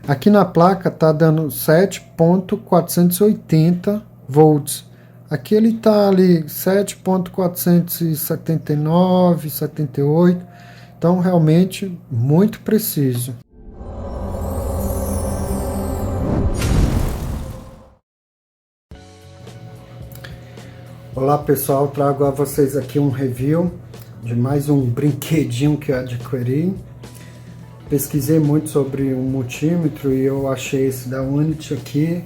Aqui na placa tá dando 7.480 volts. Aqui ele tá ali 7.479, 78. Então realmente muito preciso. Olá pessoal, trago a vocês aqui um review de mais um brinquedinho que eu adquiri. Pesquisei muito sobre um multímetro e eu achei esse da Unity aqui,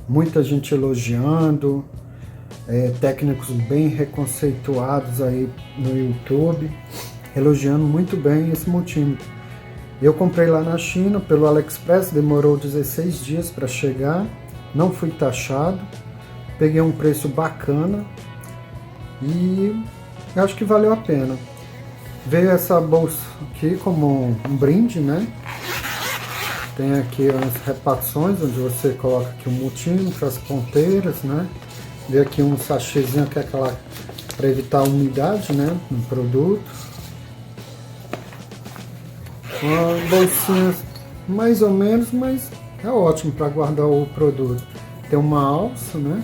muita gente elogiando, técnicos bem reconceituados aí no YouTube, elogiando muito bem esse multímetro. Eu comprei lá na China pelo AliExpress, demorou 16 dias para chegar, não fui taxado, peguei um preço bacana e acho que valeu a pena. Veio essa bolsa aqui como um brinde, né? Tem aqui as repartições, onde você coloca aqui o multímetro, as ponteiras, né? Veio aqui um sachêzinho que é aquela para evitar a umidade, né? No produto. Uma bolsinha mais ou menos, mas é ótimo para guardar o produto. Tem uma alça, né?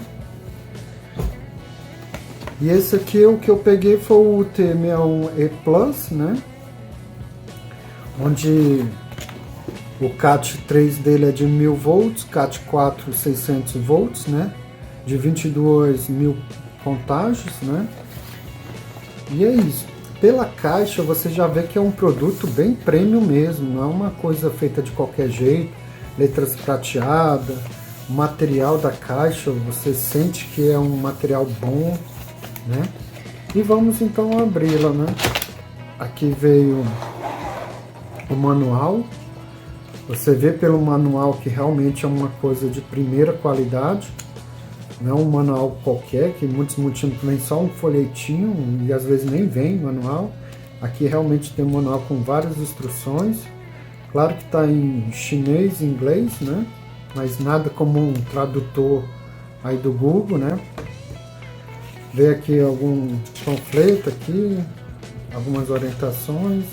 E esse aqui, o que eu peguei foi o T61E Plus, né? Onde o CAT 3 dele é de 1000 volts, CAT 4 600 volts, né? De 22.000 contágios, né? E é isso. Pela caixa você já vê que é um produto bem premium mesmo, não é uma coisa feita de qualquer jeito, letras prateadas, o material da caixa você sente que é um material bom, né? E vamos então abri-la, né? Aqui veio o manual. Você vê pelo manual que realmente é uma coisa de primeira qualidade, não é um manual qualquer, que muitos multímetros vem só um folhetinho e às vezes nem vem manual. Aqui realmente tem um manual com várias instruções. Claro que está em chinês e inglês, né? Mas nada como um tradutor aí do Google, né? Veio aqui algum panfleto aqui, algumas orientações,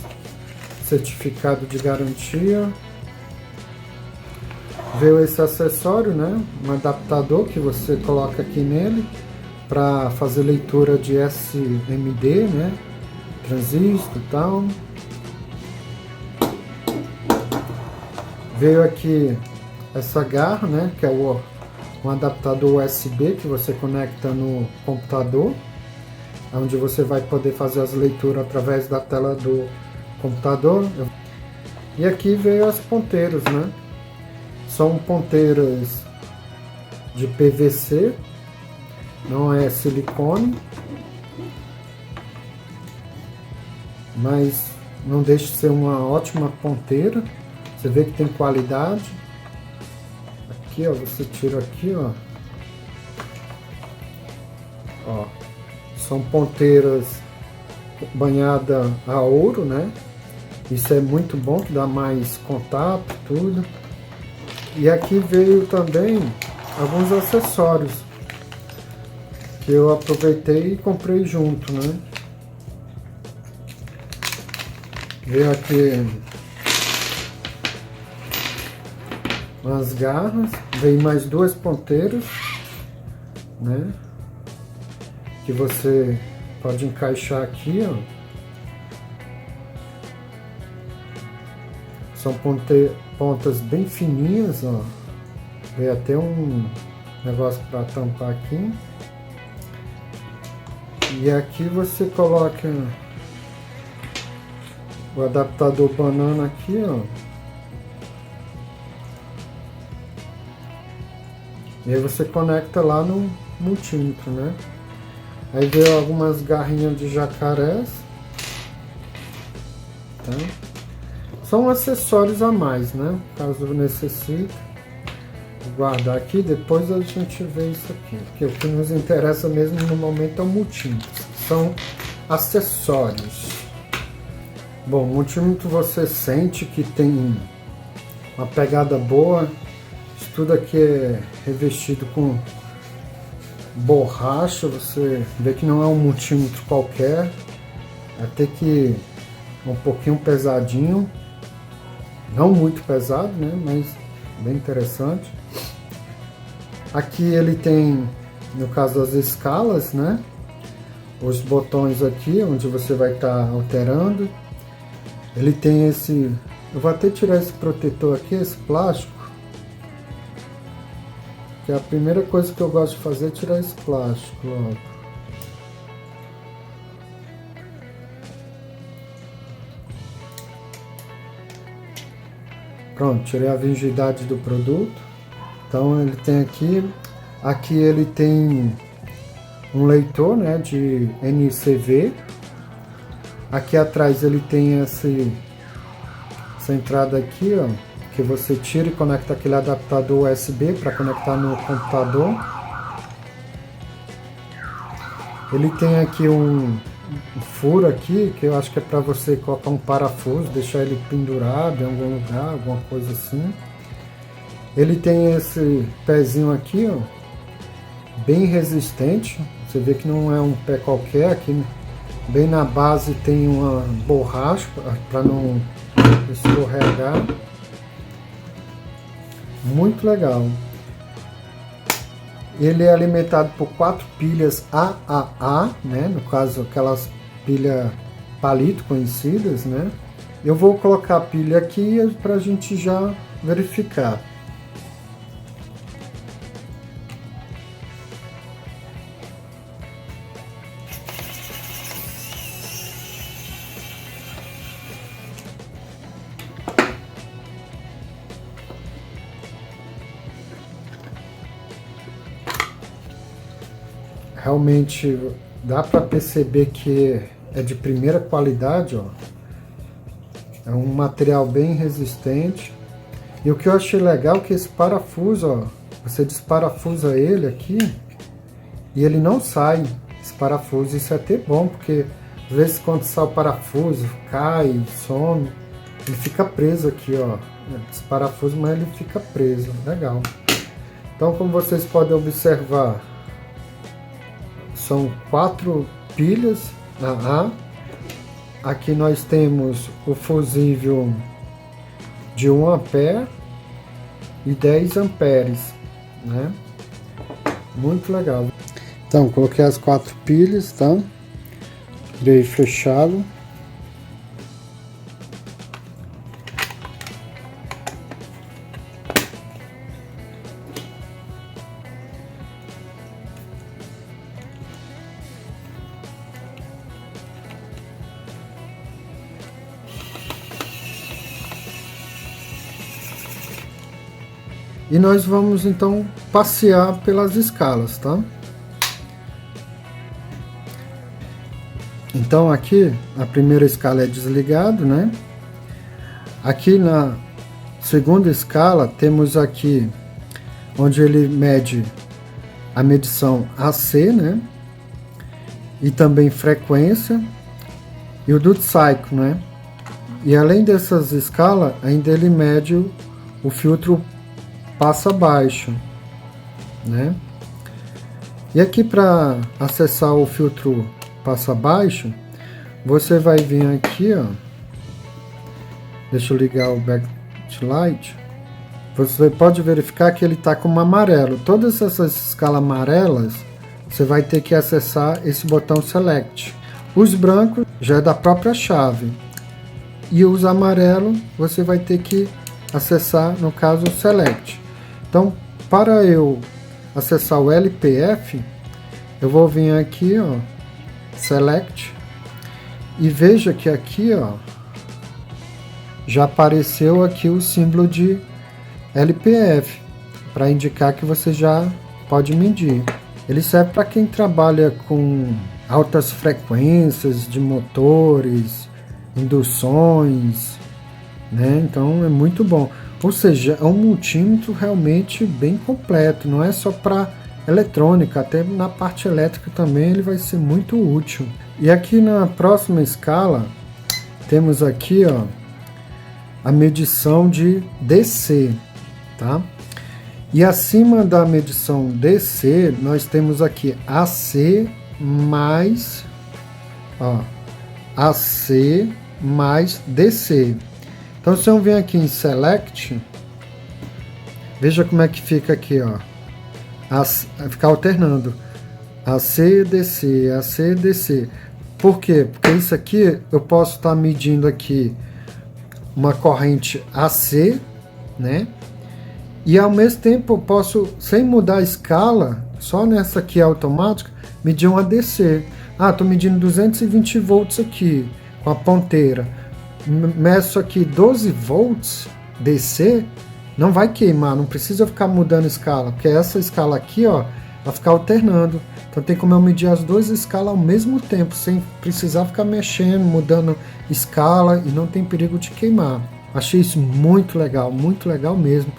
certificado de garantia. Veio esse acessório, né? Um adaptador que você coloca aqui nele para fazer leitura de SMD, né? Transistor e tal. Veio aqui essa garra, né? Que é um adaptador USB que você conecta no computador, onde você vai poder fazer as leituras através da tela do computador. E aqui veio as ponteiras, né? São ponteiras de PVC, não é silicone, mas não deixa de ser uma ótima ponteira. Você vê que tem qualidade. Aqui, ó, você tira aqui, ó, são ponteiras banhadas a ouro, né? Isso é muito bom, que dá mais contato, tudo. E aqui veio também alguns acessórios que eu aproveitei e comprei junto, né? Veio aqui umas garras, veio mais duas ponteiras, né? Que você pode encaixar aqui, ó. São pontas bem fininhas, ó. Veio até um negócio para tampar aqui. E aqui você coloca o adaptador banana aqui, ó. E aí você conecta lá no multímetro, né? Aí veio algumas garrinhas de jacarés, tá? São acessórios a mais, né? Caso necessite. Vou guardar aqui, depois a gente vê isso aqui. Porque o que nos interessa mesmo no momento é o multímetro. São acessórios. Bom, o multímetro você sente que tem uma pegada boa. Isso tudo aqui é revestido com borracha. Você vê que não é um multímetro qualquer. Até que é um pouquinho pesadinho. Não muito pesado, né? Mas bem interessante. Aqui ele tem, no caso das escalas, né? Os botões aqui, onde você vai estar alterando. Ele tem esse... Eu vou até tirar esse protetor aqui, esse plástico. Que é a primeira coisa que eu gosto de fazer é tirar esse plástico logo. Pronto, tirei a virgindade do produto. Então ele tem aqui ele tem um leitor, né, de NCV. Aqui atrás ele tem essa entrada aqui, ó, que você tira e conecta aquele adaptador USB para conectar no computador. Ele tem aqui um furo aqui, que eu acho que é para você colocar um parafuso, deixar ele pendurado em algum lugar, alguma coisa assim. Ele tem esse pezinho aqui, ó, bem resistente. Você vê que não é um pé qualquer. Aqui bem na base tem uma borracha para não escorregar. Muito legal. Ele é alimentado por 4 pilhas AAA, né? No caso, aquelas pilhas palito conhecidas, né? Eu vou colocar a pilha aqui para a gente já verificar. Realmente dá para perceber que é de primeira qualidade, ó. É um material bem resistente. E o que eu achei legal é que esse parafuso, ó, você desparafusa ele aqui e ele não sai, esse parafuso. Isso é até bom, porque às vezes quando sai o parafuso, cai, some, ele fica preso aqui, ó. Esse parafuso, mas ele fica preso. Legal. Então, como vocês podem observar, são 4 pilhas AA. Aqui nós temos o fusível de 1 ampere e 10 amperes, né? Muito legal. Então, coloquei as 4 pilhas, tá? Virei fechado. E nós vamos então passear pelas escalas, tá? Então aqui a primeira escala é desligado, né? Aqui na segunda escala temos aqui onde ele mede a medição AC, né? E também frequência e o duty cycle, né? E além dessas escalas, ainda ele mede o filtro passa baixo, né? E aqui para acessar o filtro passa baixo, você vai vir aqui, ó. Deixa eu ligar o backlight. Você pode verificar que ele está com um amarelo. Todas essas escalas amarelas, você vai ter que acessar esse botão Select. Os brancos já é da própria chave. E os amarelos, você vai ter que acessar, no caso, o Select. Então, para eu acessar o LPF, eu vou vir aqui, ó, Select, e veja que aqui, ó, já apareceu aqui o símbolo de LPF, para indicar que você já pode medir. Ele serve para quem trabalha com altas frequências de motores, induções, né? Então é muito bom. Ou seja, é um multímetro realmente bem completo, não é só para eletrônica, até na parte elétrica também ele vai ser muito útil. E aqui na próxima escala, temos aqui, ó, a medição de DC, tá? E acima da medição DC, nós temos aqui AC mais, ó, AC mais DC. Então, se eu vier aqui em Select, Veja como é que fica aqui, ó. Ficar alternando. AC, DC, AC, DC. Por quê? Porque isso aqui eu posso estar medindo aqui uma corrente AC, né? E ao mesmo tempo eu posso, sem mudar a escala, só nessa aqui automática, medir uma DC. Ah, estou medindo 220 volts aqui, com a ponteira. Meço aqui 12 volts DC, não vai queimar, não precisa ficar mudando a escala, porque essa escala aqui, ó, vai ficar alternando. Então tem como eu medir as duas escalas ao mesmo tempo, sem precisar ficar mexendo, mudando escala, e não tem perigo de queimar. Achei isso muito legal mesmo.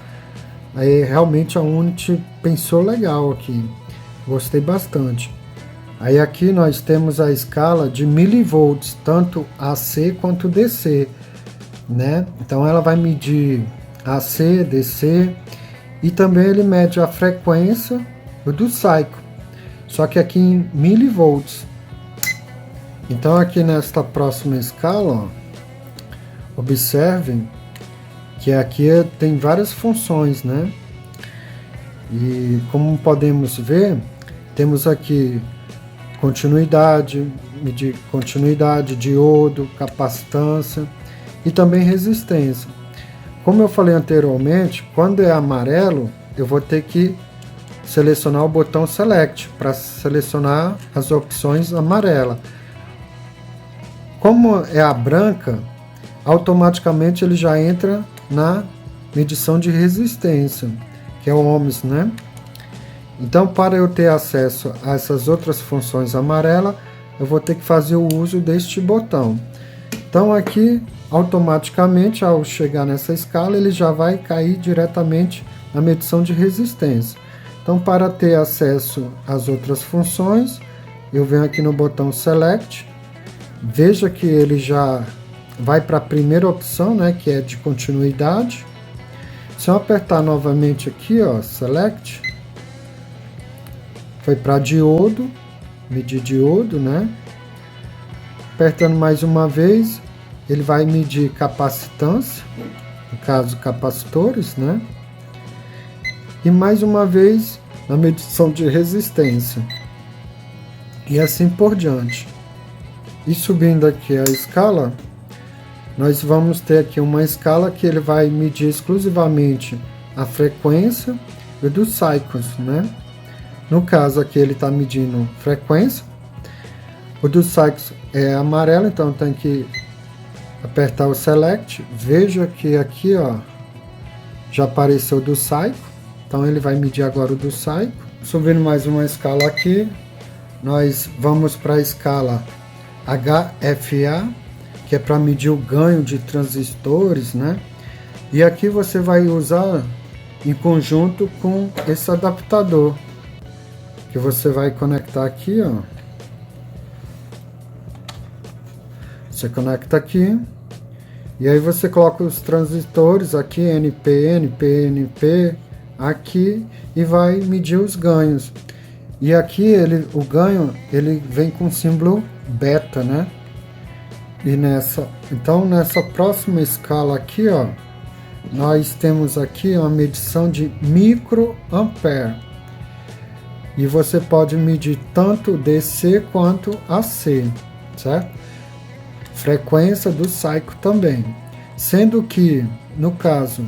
Aí realmente a Unity pensou legal aqui, gostei bastante. Aí aqui nós temos a escala de milivolts, tanto AC quanto DC, né? Então ela vai medir AC, DC, e também ele mede a frequência do cycle, só que aqui em milivolts. Então aqui nesta próxima escala, ó, observem que aqui tem várias funções, né? E como podemos ver, temos aqui continuidade, medir continuidade, diodo, capacitância e também resistência. Como eu falei anteriormente, quando é amarelo, eu vou ter que selecionar o botão Select para selecionar as opções amarela. Como é a branca, automaticamente ele já entra na medição de resistência, que é o ohms, né? Então, para eu ter acesso a essas outras funções amarelas, eu vou ter que fazer o uso deste botão. Então, aqui, automaticamente, ao chegar nessa escala, ele já vai cair diretamente na medição de resistência. Então, para ter acesso às outras funções, eu venho aqui no botão Select. Veja que ele já vai para a primeira opção, né, que é de continuidade. Se eu apertar novamente aqui, ó, Select, foi para diodo, medir diodo, né? Apertando mais uma vez, ele vai medir capacitância, no caso capacitores, né? E mais uma vez na medição de resistência. E assim por diante. E subindo aqui a escala, nós vamos ter aqui uma escala que ele vai medir exclusivamente a frequência e dos cycles, né? No caso aqui ele está medindo frequência, o dos cycles é amarelo, então eu tenho que apertar o Select. Veja que aqui, ó, já apareceu do cycle, então ele vai medir agora o do cycle. Subindo mais uma escala aqui, nós vamos para a escala HFA, que é para medir o ganho de transistores, né? E aqui você vai usar em conjunto com esse adaptador, que você vai conectar aqui, ó. Você conecta aqui, e aí você coloca os transistores aqui, NP, NP, NP, aqui, e vai medir os ganhos. E aqui o ganho ele vem com o símbolo beta, né? E então nessa próxima escala aqui, ó, nós temos aqui uma medição de microampere. E você pode medir tanto DC quanto AC, certo? Frequência do cycle também. Sendo que, no caso,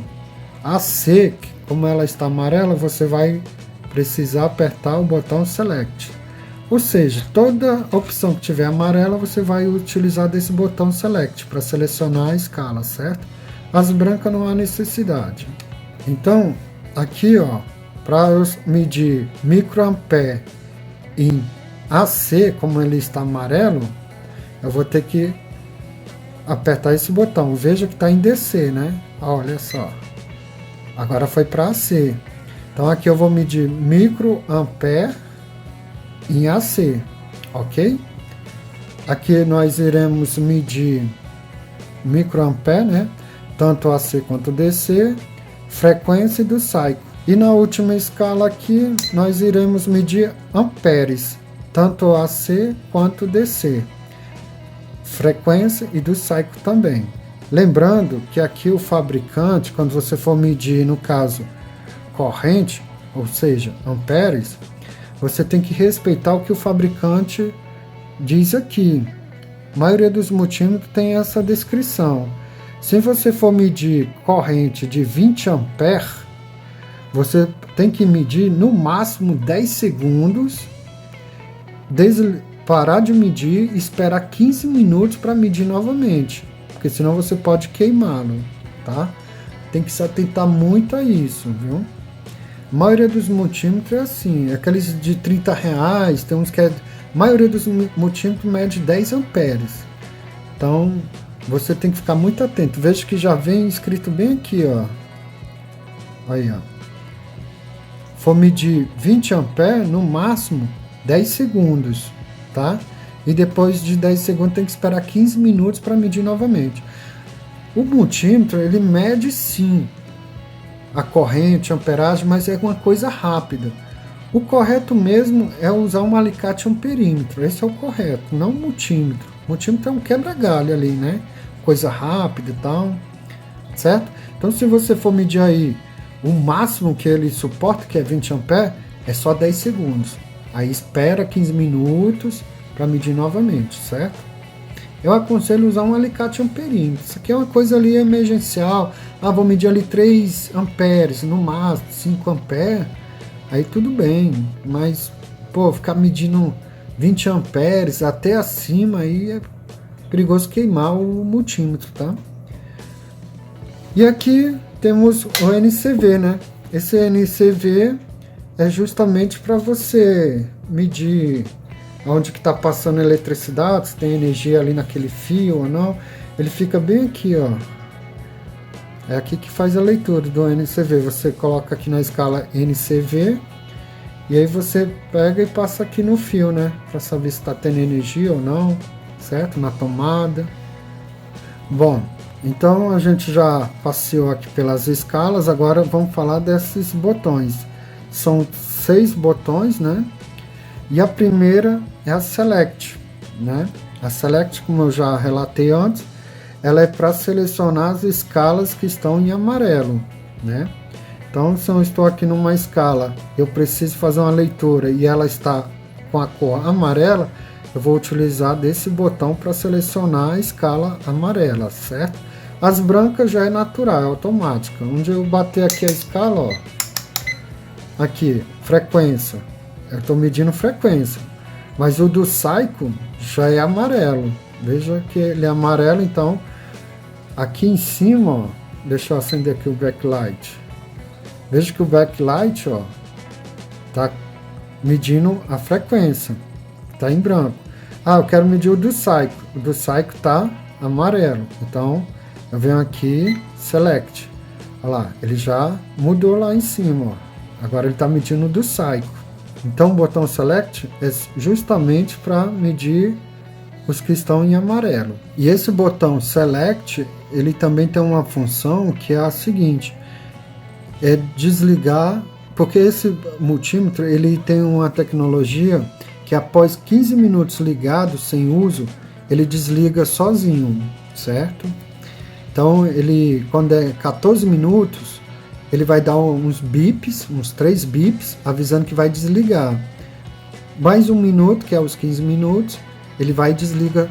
AC, como ela está amarela, você vai precisar apertar o botão Select. Ou seja, toda opção que tiver amarela, você vai utilizar desse botão Select para selecionar a escala, certo? As brancas não há necessidade. Então, aqui, ó, para eu medir microampere em AC, como ele está amarelo, eu vou ter que apertar esse botão. Veja que está em DC, né? Olha só. Agora foi para AC. Então aqui eu vou medir microampere em AC, ok? Aqui nós iremos medir microampere, né? Tanto AC quanto DC, frequência do cycle. E na última escala aqui, nós iremos medir amperes, tanto AC quanto DC, frequência e do cycle também. Lembrando que aqui o fabricante, quando você for medir, no caso, corrente, ou seja, amperes, você tem que respeitar o que o fabricante diz aqui. A maioria dos multímetros tem essa descrição. Se você for medir corrente de 20 amperes, você tem que medir no máximo 10 segundos, parar de medir e esperar 15 minutos para medir novamente, porque senão você pode queimá-lo, tá? Tem que se atentar muito a isso, viu? A maioria dos multímetros é assim, aqueles de R$30, tem uns que a maioria dos multímetros mede 10 amperes. Então, você tem que ficar muito atento. Veja que já vem escrito bem aqui, ó. Aí, ó. For medir 20 amperes, no máximo 10 segundos, tá? E depois de 10 segundos tem que esperar 15 minutos para medir novamente. O multímetro, ele mede sim a corrente, a amperagem, mas é uma coisa rápida. O correto mesmo é usar um alicate amperímetro, esse é o correto, não o multímetro. O multímetro é um quebra-galho ali, né? Coisa rápida e tal, certo? Então, se você for medir aí o máximo que ele suporta, que é 20 amperes, é só 10 segundos. Aí espera 15 minutos para medir novamente, certo? Eu aconselho usar um alicate amperímetro. Isso aqui é uma coisa ali emergencial. Ah, vou medir ali 3 amperes, no máximo 5 amperes. Aí tudo bem, mas pô, ficar medindo 20 amperes até acima aí é perigoso queimar o multímetro, tá? E aqui temos o NCV, né? Esse NCV é justamente para você medir onde que está passando a eletricidade, se tem energia ali naquele fio ou não. Ele fica bem aqui, ó. É aqui que faz a leitura do NCV. Você coloca aqui na escala NCV e aí você pega e passa aqui no fio, né? Para saber se está tendo energia ou não, certo? Na tomada. Bom, então a gente já passeou aqui pelas escalas. Agora vamos falar desses botões. São 6 botões, né? E a primeira é a Select, né? A Select, como eu já relatei antes, ela é para selecionar as escalas que estão em amarelo, né? Então, se eu estou aqui numa escala, eu preciso fazer uma leitura e ela está com a cor amarela, eu vou utilizar desse botão para selecionar a escala amarela, certo? As brancas já é natural, é automática. Onde eu bater aqui a escala, ó, aqui, frequência, eu estou medindo frequência, mas o do Psycho já é amarelo. Veja que ele é amarelo, então aqui em cima, ó, deixa eu acender aqui o backlight. Veja que o backlight, ó, tá medindo a frequência, tá em branco. Ah, eu quero medir o do Psycho. O do Psycho tá amarelo, então eu venho aqui, Select. Olha lá, ele já mudou lá em cima, ó. Agora ele está medindo o do Psycho. Então o botão Select é justamente para medir os que estão em amarelo. E esse botão Select, ele também tem uma função que é a seguinte: é desligar, porque esse multímetro ele tem uma tecnologia que após 15 minutos ligado, sem uso, ele desliga sozinho, certo? Então ele, quando é 14 minutos, ele vai dar uns bips, uns 3 bips, avisando que vai desligar. Mais 1 minuto, que é os 15 minutos, ele vai e desliga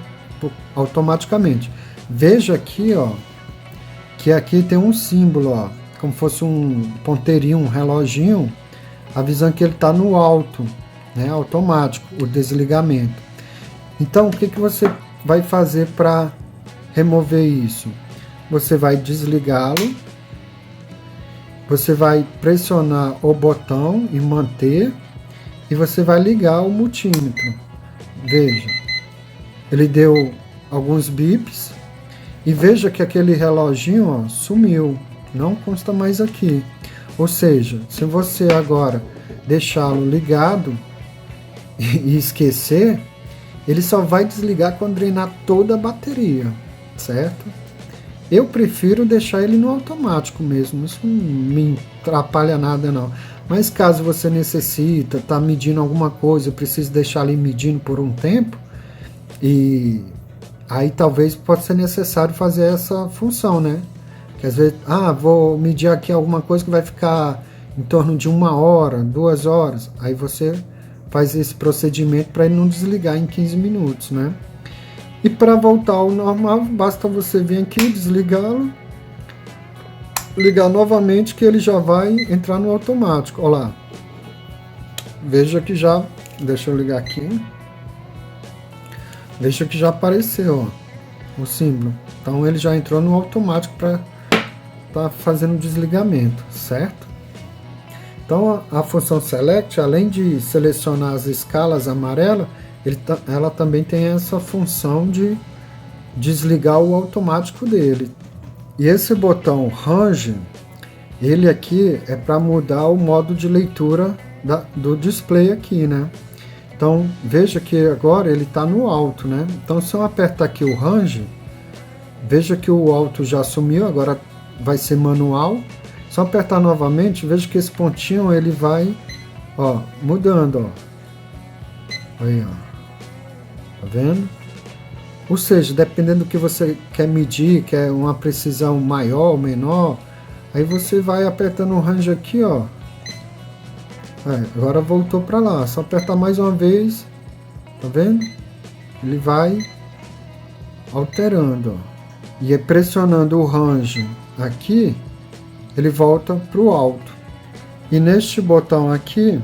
automaticamente. Veja aqui, ó, que aqui tem um símbolo, ó, como fosse um ponteirinho, um reloginho, avisando que ele está no alto, né, automático, o desligamento. Então, o que você vai fazer para remover isso? Você vai desligá-lo, você vai pressionar o botão e manter, e você vai ligar o multímetro. Veja, ele deu alguns bips, e veja que aquele reloginho, ó, sumiu, não consta mais aqui. Ou seja, se você agora deixá-lo ligado e esquecer, ele só vai desligar quando drenar toda a bateria, certo? Eu prefiro deixar ele no automático mesmo, isso não me atrapalha nada não. Mas caso você necessita, está medindo alguma coisa, precisa deixar ali medindo por um tempo, e aí talvez pode ser necessário fazer essa função, né? Que às vezes, vou medir aqui alguma coisa que vai ficar em torno de 1 hora, 2 horas. Aí você faz esse procedimento para ele não desligar em 15 minutos, né? E para voltar ao normal, basta você vir aqui, desligá-lo, ligar novamente que ele já vai entrar no automático. Olha lá. Veja que já... Deixa eu ligar aqui. Veja que já apareceu, ó, o símbolo. Então ele já entrou no automático para estar fazendo o desligamento, certo? Então a função Select, além de selecionar as escalas amarelas, ela também tem essa função de desligar o automático dele. E esse botão Range, ele aqui é para mudar o modo de leitura do display aqui, né? Então veja que agora ele está no alto, né? Então se eu apertar aqui o Range, veja que o alto já sumiu, agora vai ser manual. Se eu apertar novamente, veja que esse pontinho ele vai, ó, mudando, ó. Aí, ó. Tá vendo? Ou seja, dependendo do que você quer medir, quer uma precisão maior ou menor, aí você vai apertando o range aqui, ó. Agora voltou para lá. Só apertar mais uma vez, tá vendo? Ele vai alterando, ó. E pressionando o range aqui, ele volta para o alto. E neste botão aqui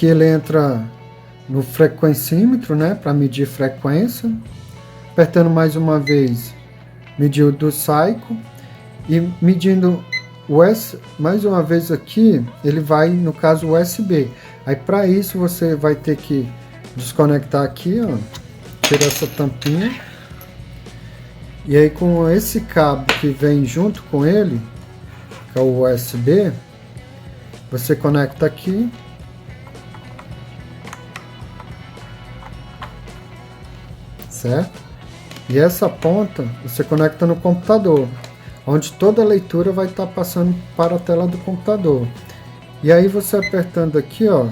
ele entra no frequencímetro, né, para medir frequência. Apertando mais uma vez, medir o do cycle. E medindo mais uma vez aqui, ele vai, no caso, USB. Aí para isso você vai ter que desconectar aqui, ó, tirar essa tampinha. E aí com esse cabo que vem junto com ele, que é o USB, você conecta aqui. Certo? E essa ponta você conecta no computador, onde toda a leitura vai estar passando para a tela do computador. E aí você apertando aqui, ó,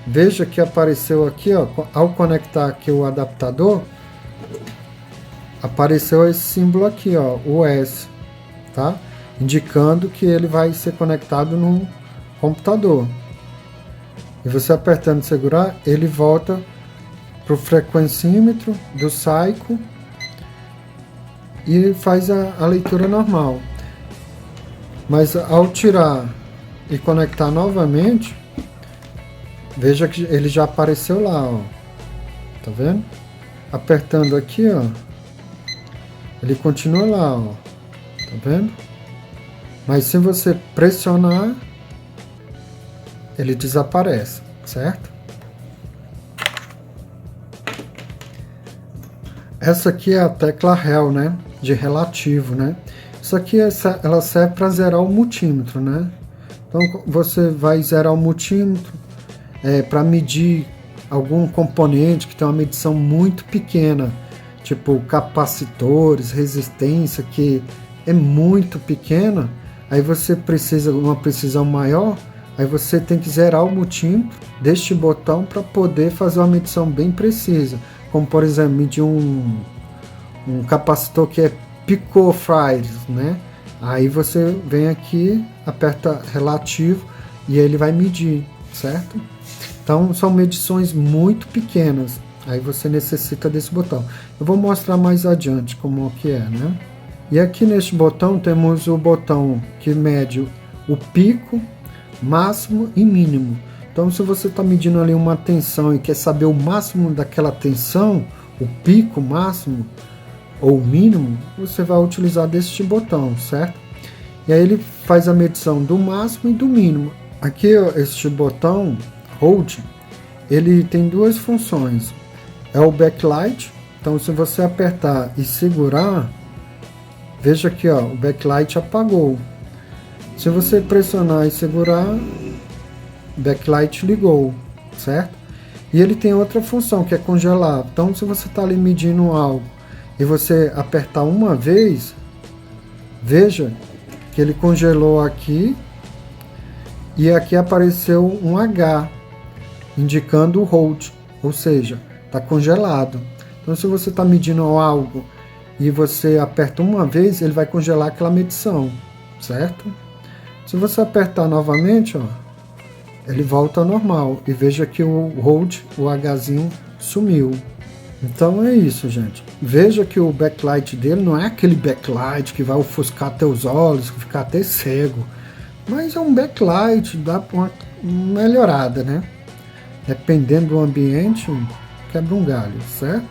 veja que apareceu aqui, ó, ao conectar aqui o adaptador, apareceu esse símbolo aqui, ó, o S, tá? Indicando que ele vai ser conectado no computador. E você apertando segurar, ele volta para o frequencímetro do cycle e faz a leitura normal. Mas ao tirar e conectar novamente, veja que ele já apareceu lá, ó. Tá vendo? Apertando aqui, ó, ele continua lá, ó. Tá vendo? Mas se você pressionar, ele desaparece, certo? Essa aqui é a tecla Rel, né? De relativo, né? Isso aqui ela serve para zerar o multímetro, né? Então você vai zerar o multímetro para medir algum componente que tem uma medição muito pequena, tipo capacitores, resistência, que é muito pequena. Aí você precisa de uma precisão maior, aí você tem que zerar o multímetro deste botão para poder fazer uma medição bem precisa. Como por exemplo, medir um capacitor que é picofarad, né? Aí você vem aqui, aperta relativo e ele vai medir, certo? Então são medições muito pequenas, aí você necessita desse botão. Eu vou mostrar mais adiante como que é, né? E aqui neste botão temos o botão que mede o pico, máximo e mínimo. Então se você está medindo ali uma tensão e quer saber o máximo daquela tensão, o pico máximo ou mínimo, você vai utilizar deste botão, certo? E aí ele faz a medição do máximo e do mínimo. Aqui este botão Hold, ele tem duas funções. É o backlight, então se você apertar e segurar, veja aqui, ó, o backlight apagou. Se você pressionar e segurar, backlight ligou, certo? E ele tem outra função que é congelar. Então se você está ali medindo algo e você apertar uma vez, veja que ele congelou aqui e aqui apareceu um H indicando o hold, ou seja, está congelado. Então se você está medindo algo e você aperta uma vez, ele vai congelar aquela medição, certo? Se você apertar novamente, ó, ele volta ao normal. E veja que o hold, o Hzinho, sumiu. Então é isso, gente. Veja que o backlight dele não é aquele backlight que vai ofuscar teus olhos, que ficar até cego. Mas é um backlight, dá uma melhorada, né? Dependendo do ambiente, quebra um galho, certo?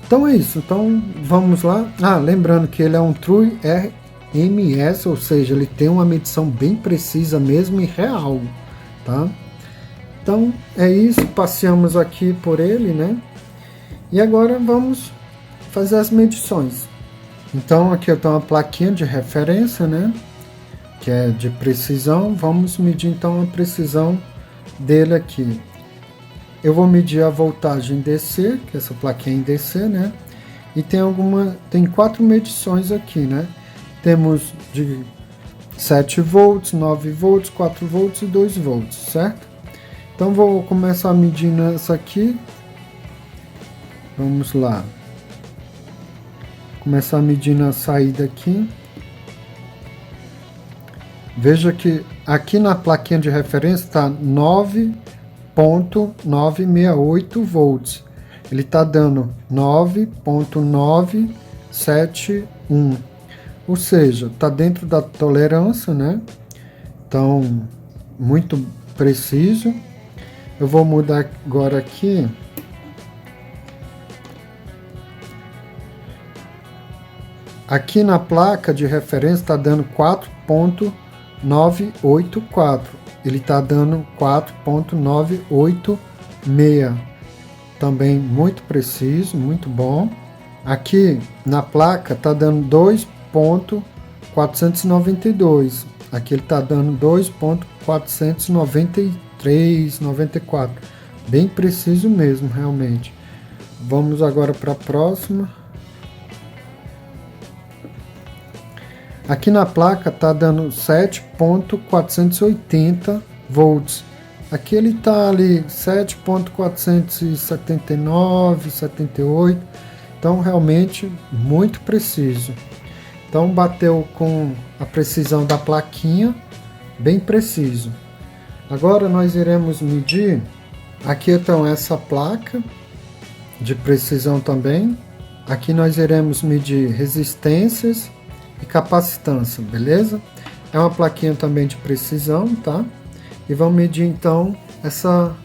Então é isso. Então vamos lá. Lembrando que ele é um True RMS, ou seja, ele tem uma medição bem precisa mesmo e real, tá? Então é isso. Passeamos aqui por ele, né? E agora vamos fazer as medições. Então aqui eu tenho uma plaquinha de referência, né? Que é de precisão. Vamos medir então a precisão dele aqui. Eu vou medir a voltagem DC, que essa plaquinha é em DC, né? E tem 4 medições aqui, né? Temos de 7 volts, 9 volts, 4 volts e 2 volts, certo? Então vou começar medindo essa aqui. Vamos lá. Começar medindo a saída aqui. Veja que aqui na plaquinha de referência está 9.968 volts. Ele está dando 9.971. Ou seja, está dentro da tolerância, né? Então, muito preciso. Eu vou mudar agora aqui. Aqui na placa de referência está dando 4.984. Ele está dando 4.986. Também muito preciso, muito bom. Aqui na placa está dando 2.492. Aqui ele está dando 2.493, 94. Bem preciso mesmo, realmente. Vamos agora para a próxima. Aqui na placa está dando 7.480 volts. Aqui ele está ali 7.479, 78. Então realmente muito preciso. Então bateu com a precisão da plaquinha, bem preciso. Agora nós iremos medir. Aqui então essa placa de precisão também. Aqui nós iremos medir resistências e capacitância, beleza? É uma plaquinha também de precisão, tá? E vamos medir então essa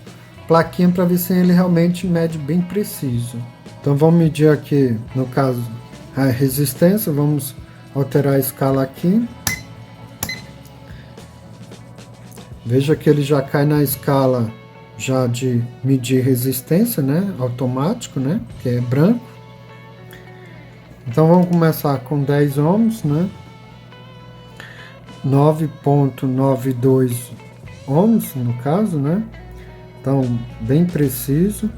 plaquinha para ver se ele realmente mede bem preciso. Então vamos medir aqui, no caso, a resistência. Vamos alterar a escala aqui. Veja que ele já cai na escala já de medir resistência, né? Automático, né? Que é branco. Então vamos começar com 10 ohms, né? 9.92 ohms no caso, né? Então bem preciso,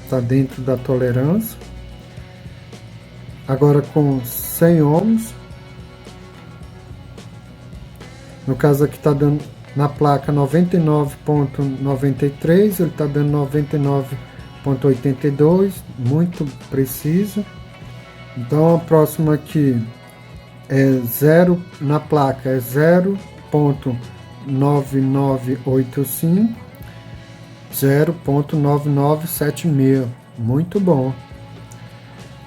está dentro da tolerância. Agora com 100 ohms, no caso aqui está dando na placa 99.93, ele está dando 99.82, muito preciso. Então a próxima aqui é 0, na placa é 0.9985, 0.9976, muito bom.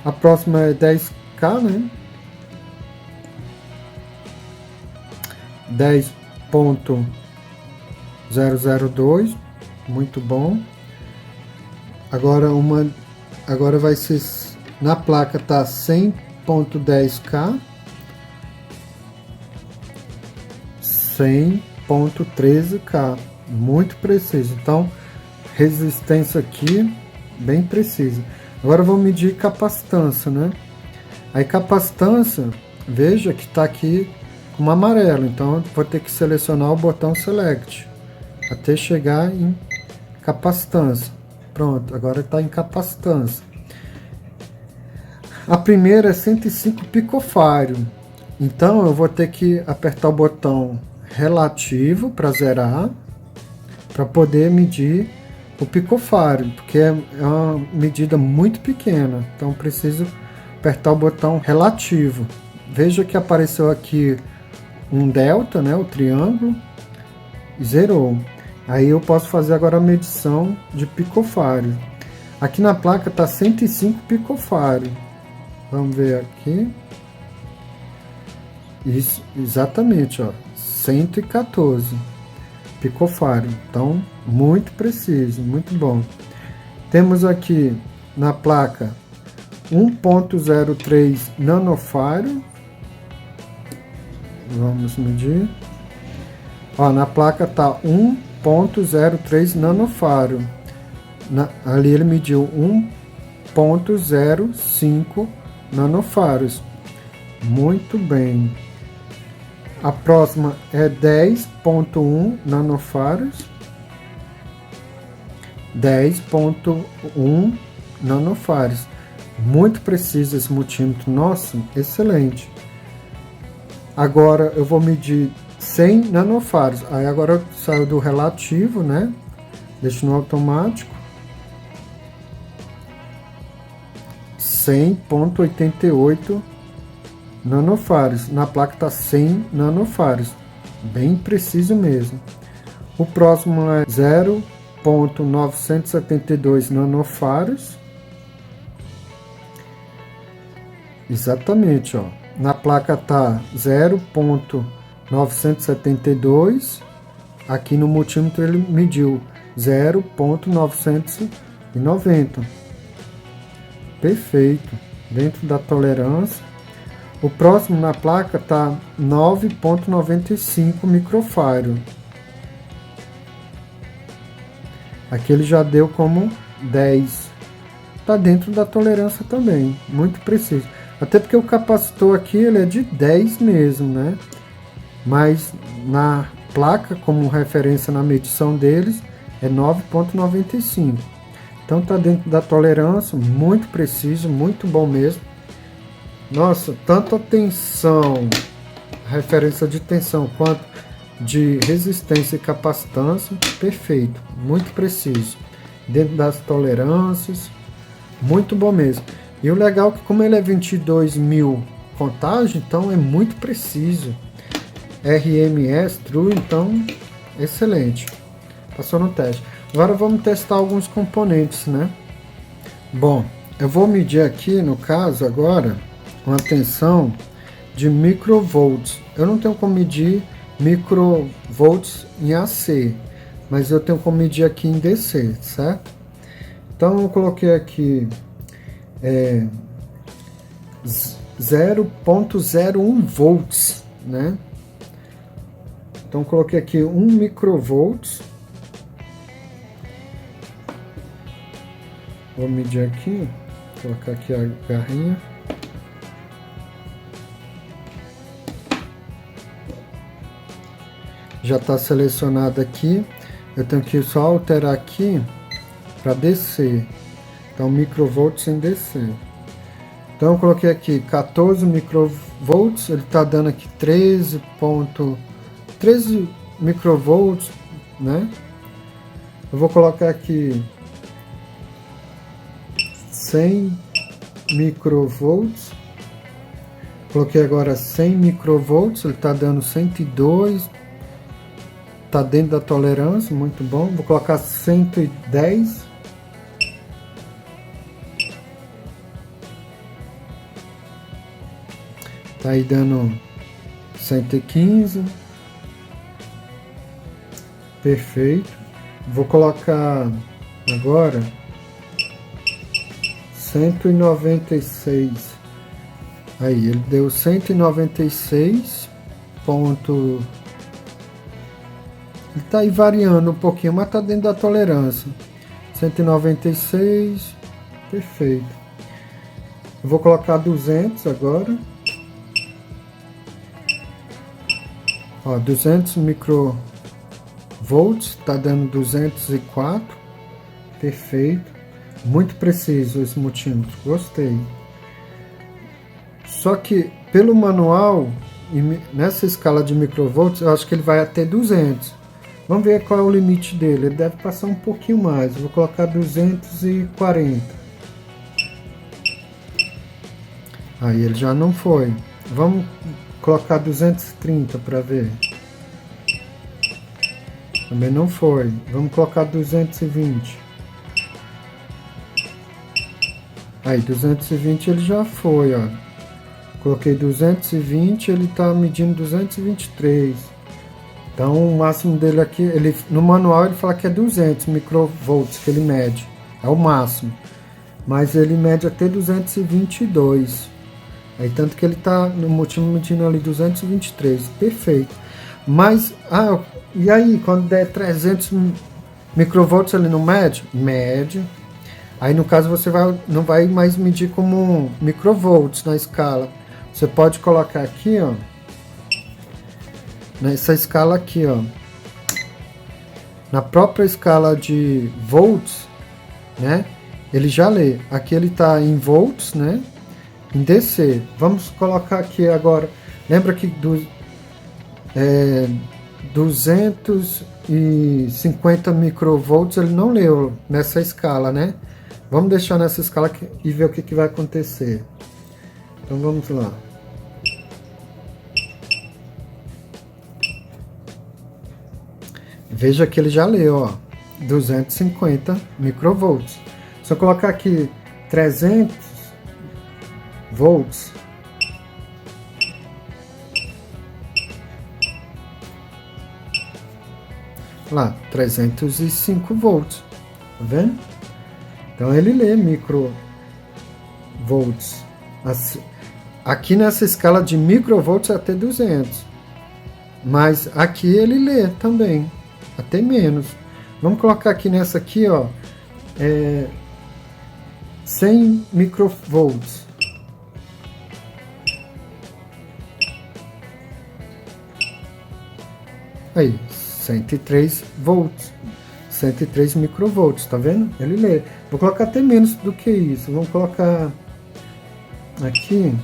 A próxima é 10K, né? 10.002, muito bom. Agora vai ser na placa tá 100.10K, 100.13K, muito preciso. Então resistência aqui bem precisa. Agora vamos medir capacitância, né? Aí capacitância, veja que está aqui com amarelo, então vou ter que selecionar o botão Select até chegar em capacitância. Pronto, agora está em capacitância. A primeira é 105 picofarad, então eu vou ter que apertar o botão relativo para zerar, para poder medir o picofarad, porque é uma medida muito pequena, então preciso apertar o botão relativo. Veja que apareceu aqui um delta, né, o triângulo, e zerou. Aí eu posso fazer agora a medição de picofário. Aqui na placa está 105 picofário. Vamos ver aqui. Isso, exatamente, ó, 114 picofário. Então, muito preciso, muito bom. Temos aqui na placa 1.03 nanofário. Vamos medir. Ó, na placa tá 1.03 nanofário. Ali ele mediu 1.05 nanofários. Muito bem. A próxima é 10.1 nanofários. 10.1 nanofários. Muito preciso esse multímetro. Nossa, excelente. Agora eu vou medir 100 nanofários. Aí agora saiu do relativo, né? Deixo no automático. 100.88 nanofários. Na placa está 100 nanofários. Bem preciso mesmo. O próximo é 0.972 nanofários. Exatamente, ó. Na placa está 0.972. Aqui no multímetro ele mediu 0.990. Perfeito. Dentro da tolerância. O próximo na placa está 9.95 microfário. Aqui ele já deu como 10. Está dentro da tolerância também. Muito preciso. Até porque o capacitor aqui ele é de 10 mesmo, né? Mas na placa, como referência na medição deles, é 9.95. Então tá dentro da tolerância, muito preciso, muito bom mesmo. Nossa, tanto a tensão, referência de tensão, quanto de resistência e capacitância, perfeito, muito preciso. Dentro das tolerâncias, muito bom mesmo. E o legal é que como ele é 22.000 contagem, então é muito preciso. RMS, True, então excelente. Passou no teste. Agora vamos testar alguns componentes, né? Bom, eu vou medir aqui, no caso agora, uma tensão de microvolts. Eu não tenho como medir microvolts em AC, mas eu tenho como medir aqui em DC, certo? Então eu coloquei aqui 0.01 volts, né? Então coloquei aqui 1 microvolts. Vou medir aqui, colocar aqui a garrinha. Já está selecionado aqui. Eu tenho que só alterar aqui para descer. Então microvolts em descer. Então eu coloquei aqui 14 microvolts. Ele está dando aqui 13 microvolts, né? Eu vou colocar aqui 100 microvolts. Coloquei agora 100 microvolts, ele está dando 102. Está dentro da tolerância, muito bom. Vou colocar 110. Está aí dando 115. Perfeito. Vou colocar agora 196. Aí, ele deu 196 ponto. Ele tá aí variando um pouquinho, mas tá dentro da tolerância. 196. Perfeito. Eu vou colocar 200 agora. Ó, 200 microvolts, tá dando 204. Perfeito. Muito preciso esse multímetro, gostei. Só que pelo manual, nessa escala de microvolts, eu acho que ele vai até 200. Vamos ver qual é o limite dele. Ele deve passar um pouquinho mais. Eu vou colocar 240. Aí ele já não foi. Vamos colocar 230 para ver. Também não foi. Vamos colocar 220. Aí, 220 ele já foi, ó. Coloquei 220, ele tá medindo 223. Então, o máximo dele aqui, no manual ele fala que é 200 microvolts que ele mede. É o máximo. Mas ele mede até 222. Aí, tanto que ele tá no último medindo ali 223. Perfeito. Mas, e aí, quando der 300 microvolts, ele não mede? Mede. Aí, no caso, você não vai mais medir como microvolts na escala. Você pode colocar aqui, ó. Nessa escala aqui, ó. Na própria escala de volts, né? Ele já lê. Aqui ele tá em volts, né? Em DC. Vamos colocar aqui agora. Lembra que 250 microvolts ele não leu nessa escala, né? Vamos deixar nessa escala e ver o que vai acontecer. Então vamos lá. Veja que ele já leu, ó, 250 microvolts. Se eu colocar aqui 300 volts, lá, 305 volts, tá vendo? Então ele lê microvolts. Aqui nessa escala de microvolts é até 200, mas aqui ele lê também, até menos. Vamos colocar aqui nessa aqui, ó, 100 microvolts. Aí, 103 volts. 103 microvolts, tá vendo? Ele lê. Vou colocar até menos do que isso. Vamos colocar aqui.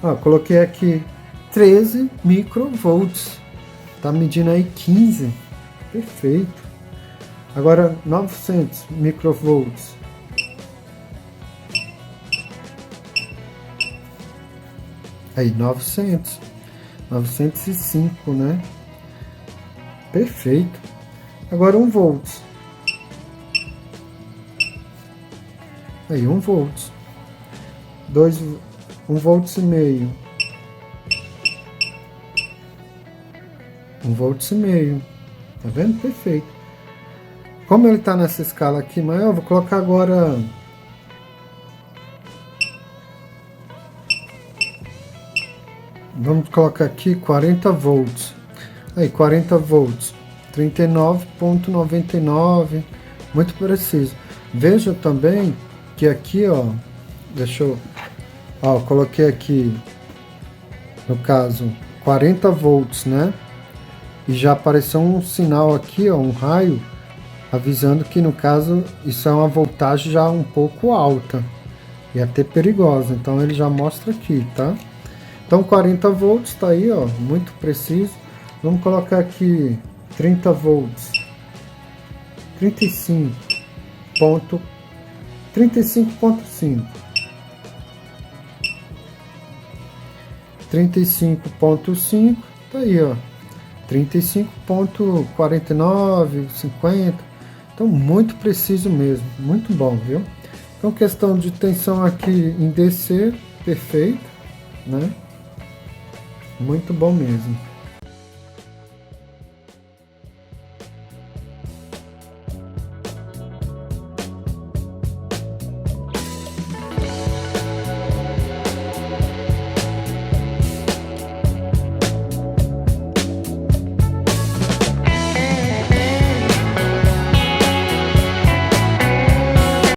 Ó, coloquei aqui 13 microvolts. Tá medindo aí 15. Perfeito. Agora 900 microvolts. Aí 905, né? Perfeito. Agora 1 volts. Aí 1 volts. 1 volts e meio. 1 volts e meio. Tá vendo? Perfeito. Como ele tá nessa escala aqui maior, eu vou colocar agora vamos colocar aqui 40 volts. Aí, 40 volts. 39,99. Muito preciso. Veja também que aqui, ó. Deixa eu... Ó, coloquei aqui, no caso, 40 volts, né? E já apareceu um sinal aqui, ó, um raio, avisando que, no caso, isso é uma voltagem já um pouco alta. E até perigosa. Então, ele já mostra aqui, tá? Então 40 volts tá aí, ó, muito preciso. Vamos colocar aqui 30 volts. 35.5. 35.5, tá aí, ó. 35.49, 50. Então muito preciso mesmo, muito bom, viu? Então questão de tensão aqui em DC, perfeito, né? Muito bom mesmo.